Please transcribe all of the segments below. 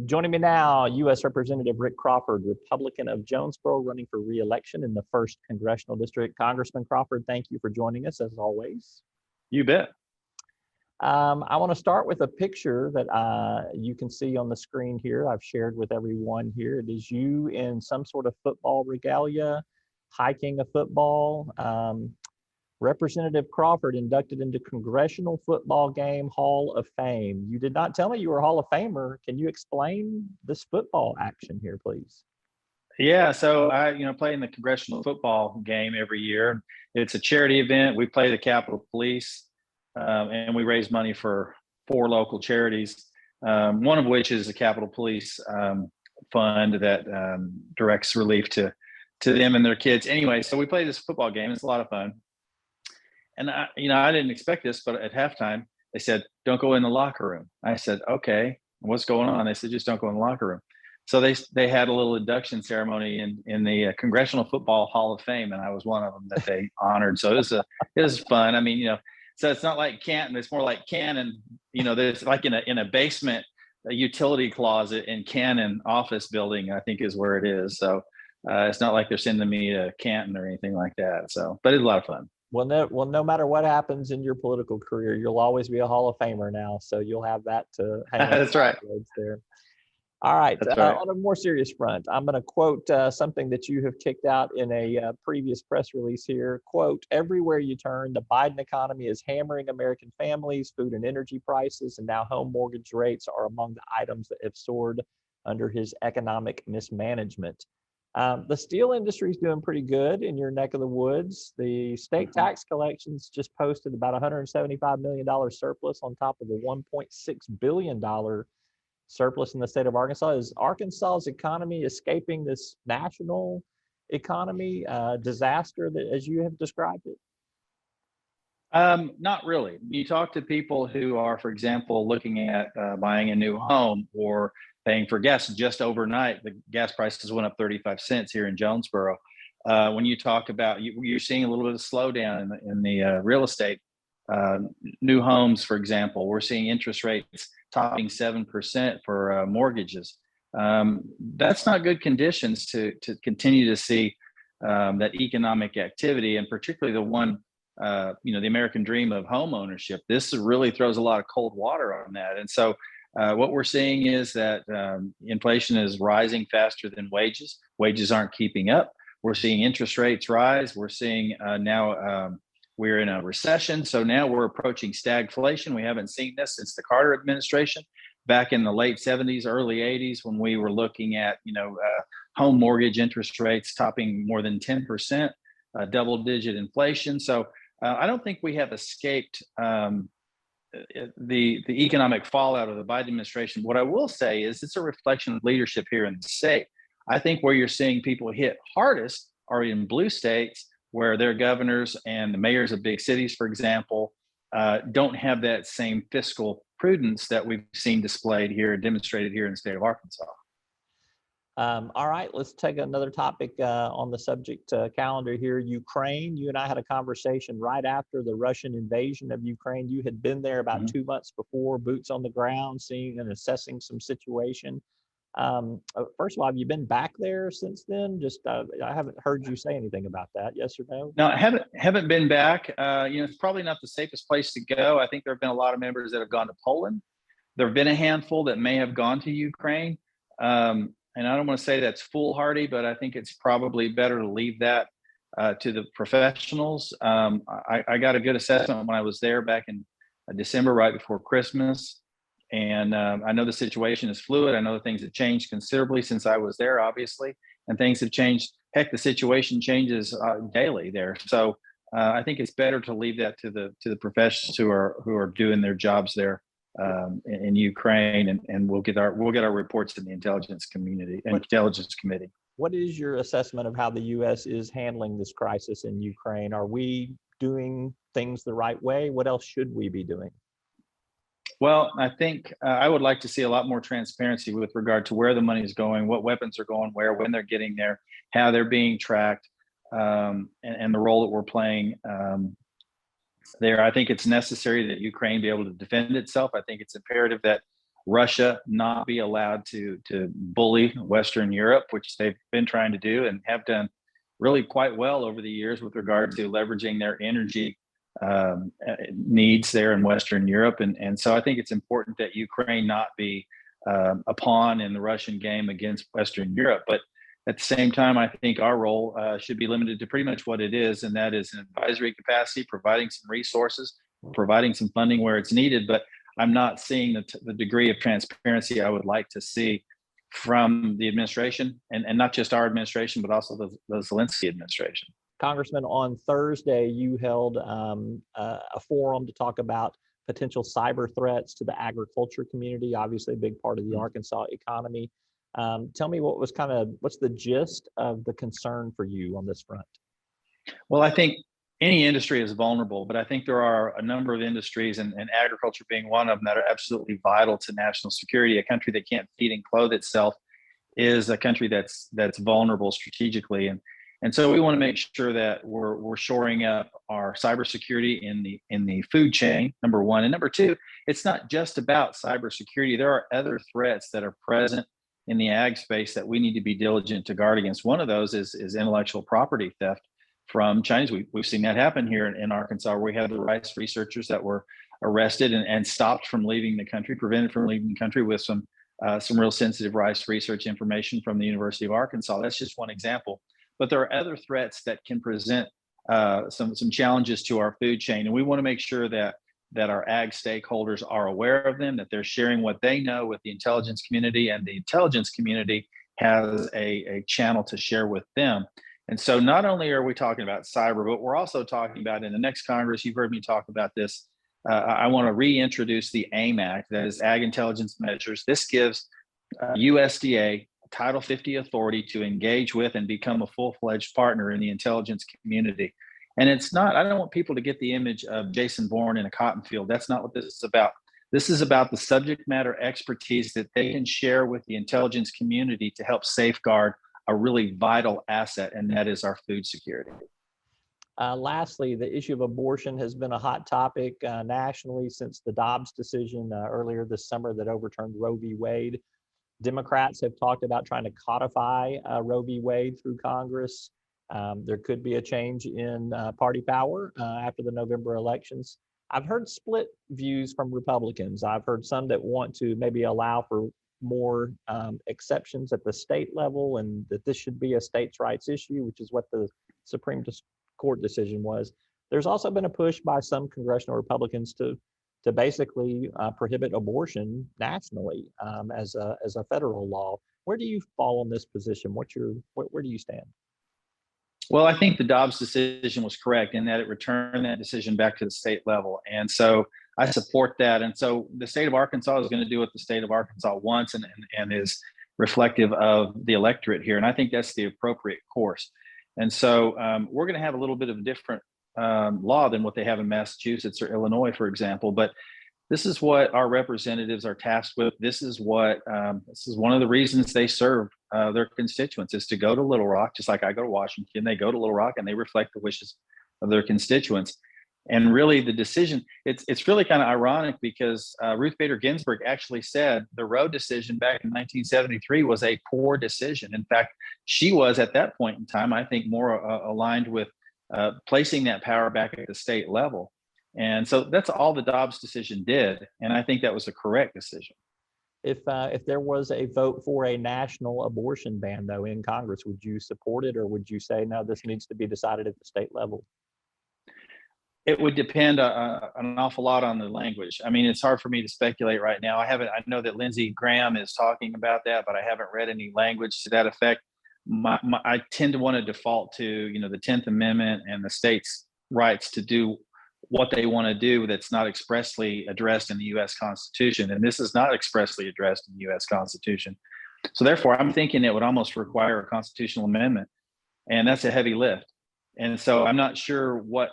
Joining me now, U.S. Representative Rick Crawford, Republican of Jonesboro, running for re-election in the 1st Congressional District. Congressman Crawford, thank you for joining us, as always. You bet. I want to start with a picture that you can see on the screen here. I've shared with everyone here. It is you in some sort of football regalia, hiking a football. Representative Crawford inducted into Congressional Football Game Hall of Fame. You did not tell me you were a Hall of Famer. Can you explain this football action here, please? Yeah, so I play in the Congressional Football Game every year. It's a charity event. We play the Capitol Police, and we raise money for 4 local charities, one of which is the Capitol Police Fund that directs relief to them and their kids. Anyway, so we play this football game. It's a lot of fun. And I didn't expect this, but at halftime, they said, "Don't go in the locker room." I said, "Okay, what's going on?" They said, "Just don't go in the locker room." So they had a little induction ceremony in the Congressional Football Hall of Fame, and I was one of them that they honored. So it was fun. I mean, so it's not like Canton; it's more like Cannon. There's like in a basement, a utility closet in Cannon office building, I think is where it is. So it's not like they're sending me to Canton or anything like that. So, but it's a lot of fun. Well, no matter what happens in your political career, you'll always be a Hall of Famer now. So you'll have that to hang on. That's right. There. All right. That's right. On a more serious front, I'm going to quote something that you have kicked out in a previous press release here. Quote, "Everywhere you turn, the Biden economy is hammering American families. Food and energy prices and now home mortgage rates are among the items that have soared under his economic mismanagement." The steel industry is doing pretty good in your neck of the woods. The state tax collections just posted about $175 million surplus on top of the $1.6 billion surplus in the state of Arkansas. Is Arkansas's economy escaping this national economy disaster that, as you have described it? Not really. You talk to people who are, for example, looking at buying a new home or paying for gas. Just overnight, the gas prices went up 35 cents here in Jonesboro. When you talk about, you're seeing a little bit of slowdown in the real estate. New homes, for example, we're seeing interest rates topping 7% for mortgages. That's not good conditions to continue to see that economic activity, and particularly the one, the American dream of home ownership. This really throws a lot of cold water on that. And so what we're seeing is that inflation is rising faster than wages. Wages aren't keeping up. We're seeing interest rates rise. We're seeing now we're in a recession. So now we're approaching stagflation. We haven't seen this since the Carter administration back in the late 70s, early 80s, when we were looking at, home mortgage interest rates topping more than 10%, double-digit inflation. So I don't think we have escaped the economic fallout of the Biden administration. What I will say is it's a reflection of leadership here in the state. I think where you're seeing people hit hardest are in blue states, where their governors and the mayors of big cities, for example, don't have that same fiscal prudence that we've seen displayed here, demonstrated here in the state of Arkansas. All right, let's take another topic on the subject calendar here. Ukraine. You and I had a conversation right after the Russian invasion of Ukraine. You had been there about 2 months before, boots on the ground, seeing and assessing some situation. First of all, have you been back there since then? Just I haven't heard you say anything about that. Yes or no? No, I haven't been back. It's probably not the safest place to go. I think there have been a lot of members that have gone to Poland. There have been a handful that may have gone to Ukraine. And I don't want to say that's foolhardy, but I think it's probably better to leave that to the professionals. I got a good assessment when I was there back in December, right before Christmas. And I know the situation is fluid. I know things have changed considerably since I was there, obviously, and things have changed. Heck, the situation changes daily there. So I think it's better to leave that to the professionals who are doing their jobs there in Ukraine, and we'll get our reports in the intelligence community and intelligence committee. What is your assessment of how the U.S. is handling this crisis in Ukraine? Are we doing things the right way? What else should we be doing? Well, I think I would like to see a lot more transparency with regard to where the money is going, what weapons are going where, when they're getting there, how they're being tracked, and the role that we're playing there. I think it's necessary that Ukraine be able to defend itself. I think it's imperative that Russia not be allowed to bully Western Europe, which they've been trying to do and have done really quite well over the years with regard to leveraging their energy needs there in Western Europe. And so I think it's important that Ukraine not be a pawn in the Russian game against Western Europe. But at the same time, I think our role should be limited to pretty much what it is, and that is an advisory capacity, providing some resources, providing some funding where it's needed. But I'm not seeing the degree of transparency I would like to see from the administration, and not just our administration, but also the Zelensky administration. Congressman, on Thursday, you held a forum to talk about potential cyber threats to the agriculture community, obviously a big part of the Arkansas economy. Tell me what's the gist of the concern for you on this front? Well, I think any industry is vulnerable, but I think there are a number of industries, and agriculture being one of them, that are absolutely vital to national security. A country that can't feed and clothe itself is a country that's vulnerable strategically. And so we want to make sure that we're shoring up our cybersecurity in the food chain, number one. And number two, it's not just about cybersecurity. There are other threats that are present in the ag space that we need to be diligent to guard against. One of those is intellectual property theft from Chinese. We've seen that happen here in Arkansas, where we had the rice researchers that were arrested and stopped from leaving the country, prevented from leaving the country with some real sensitive rice research information from the University of Arkansas. That's just one example. But there are other threats that can present some challenges to our food chain, and we want to make sure that our ag stakeholders are aware of them, that they're sharing what they know with the intelligence community, and the intelligence community has a channel to share with them. And so not only are we talking about cyber, but we're also talking about, in the next Congress, you've heard me talk about this, I want to reintroduce the AIM Act, that is Ag Intelligence Measures. This gives USDA Title 50 authority to engage with and become a full-fledged partner in the intelligence community. And it's not, I don't want people to get the image of Jason Bourne in a cotton field. That's not what this is about. This is about the subject matter expertise that they can share with the intelligence community to help safeguard a really vital asset, and that is our food security. Lastly, the issue of abortion has been a hot topic nationally since the Dobbs decision earlier this summer that overturned Roe v. Wade. Democrats have talked about trying to codify Roe v. Wade through Congress. There could be a change in party power after the November elections. I've heard split views from Republicans. I've heard some that want to maybe allow for more exceptions at the state level, and that this should be a states' rights issue, which is what the Supreme Court decision was. There's also been a push by some congressional Republicans to basically prohibit abortion nationally as a federal law. Where do you fall on this position? Where do you stand? Well, I think the Dobbs decision was correct in that it returned that decision back to the state level. And so I support that. And so the state of Arkansas is going to do what the state of Arkansas wants and is reflective of the electorate here. And I think that's the appropriate course. And so we're going to have a little bit of a different law than what they have in Massachusetts or Illinois, for example. But this is what our representatives are tasked with. This is one of the reasons they serve their constituents, is to go to Little Rock, just like I go to Washington. They go to Little Rock and they reflect the wishes of their constituents. And really, the decision, it's really kind of ironic, because Ruth Bader Ginsburg actually said the Roe decision back in 1973 was a poor decision. In fact, she was, at that point in time, I think, more aligned with placing that power back at the state level. And so that's all the Dobbs decision did. And I think that was a correct decision. If there was a vote for a national abortion ban, though, in Congress, would you support it, or would you say, no, this needs to be decided at the state level? It would depend an awful lot on the language. I mean, it's hard for me to speculate right now. I know that Lindsey Graham is talking about that, but I haven't read any language to that effect. I tend to want to default to, the 10th Amendment and the state's rights to do what they want to do that's not expressly addressed in the U.S. Constitution. And this is not expressly addressed in the U.S. Constitution. So therefore, I'm thinking it would almost require a constitutional amendment, and that's a heavy lift. And so I'm not sure what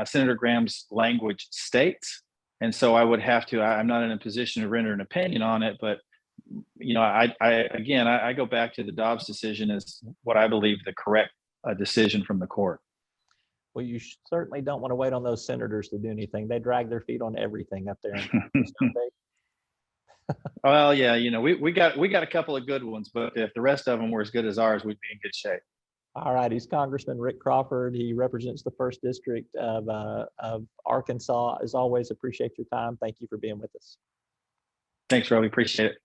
Senator Graham's language states. And so I would have to, I'm not in a position to render an opinion on it, but I go back to the Dobbs decision as what I believe the correct decision from the court. Well, you certainly don't want to wait on those senators to do anything. They drag their feet on everything up there in Congress, don't they? Well, yeah, we got a couple of good ones, but if the rest of them were as good as ours, we'd be in good shape. All right, he's Congressman Rick Crawford. He represents the first district of Arkansas. As always, appreciate your time. Thank you for being with us. Thanks, Roby. Appreciate it.